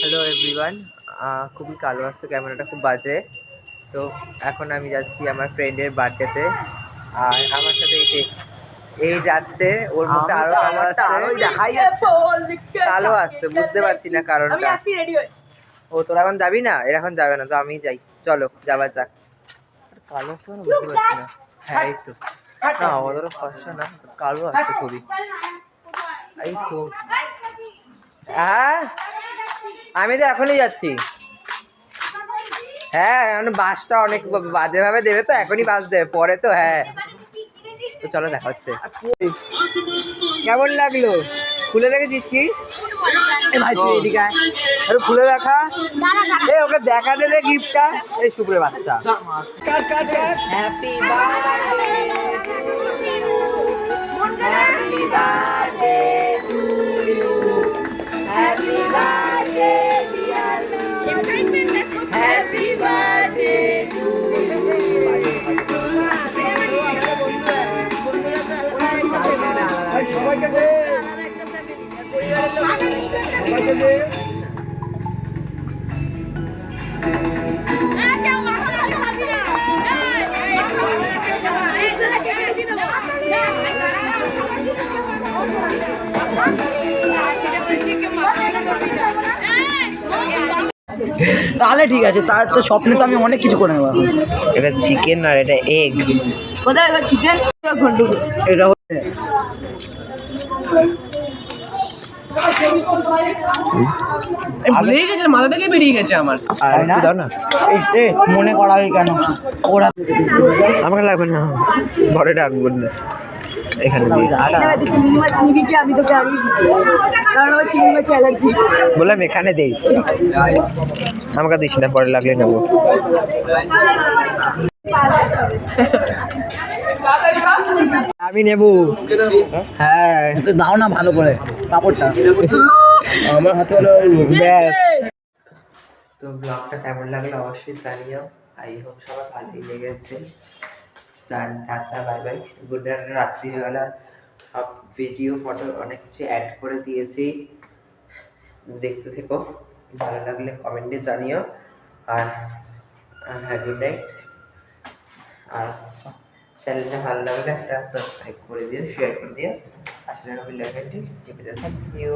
Hello everyone, খুবই কালো আসছে, ক্যামেরাটা খুব বাজে। তো এখন আমি যাচ্ছি আমার ফ্রেন্ডের বার্থডেতে। আর আমার সাথে এই যাচ্ছে, ওর মুখটা আরো কালো আসছে, কালো আসছে, বুঝতে পারছি না কারণটা। ও তোরা এখন যাবি না? এর এখন যাবে না, তো আমি যাই, চলো যাওয়া যাক। কালো আসছে না, বুঝতে পারছি না। হ্যাঁ এই তো, না অতটা ফর্সা না, কালো আসছে খুবই। এই তো, হ্যাঁ আমি তো এখনই যাচ্ছি। হ্যাঁ বাসটা অনেক বাজে ভাবে দেবে, তো এখনই বাস দেবে, পরে তো। হ্যাঁ তো চলো, দেখা হচ্ছে। কেমন লাগলো? খুলে রেখেছিস কি? খুলে দেখা, এই ওকে দেখা দে গিফটটা। এই শুভ্রের বাচ্চা। Happy birthday happy birthday to you, happy birthday dear, happy birthday to তাহলে ঠিক আছে, তার তো স্বপ্নে তো আমি অনেক কিছু করে নেবো। এটা চিকেন আর এটা এগ। কোথায় চিকেন? এটা হচ্ছে ভুলেই গেছে, মাথা থেকে বেরিয়ে গেছে আমার। দাও না, মনে করাবি কেন? ওরা আমাকে লাগবে না, ঘরে ডাকবো না, এখানে চিংড়ি মাছ নিবি কি? আমি তোকে হারিয়ে দিই, কারণ আমার চিংড়ি মাছ অ্যালার্জি। বললাম এখানে দেই, আমাকে দিস না, পরে লাগলে নেবো। আমি নেবো। হ্যাঁ দাও না ভালো করে কাপড়টা, আমার হাতে হলো ব্যাস। তো ব্লগটা কেমন লাগলো অবশ্যই জানিও। আই হোপ সবার ভালোই লেগেছে। চাচা বাই বাই, গুড নাইট। রাত্রি হয়ে গেল, সব ভিডিও ফটো অনেক কিছু অ্যাড করে দিয়েছি, দেখতে থেকো। ভালো লাগলে কমেন্টে জানিও। আর হ্যাঁ, গুড নাইট। আর চ্যানেলটা ভালো লাগলে একটা সাবস্ক্রাইব করে দিও, শেয়ার করে দিও, আসলে আমি লেখাটি টিপে দিও। Thank you.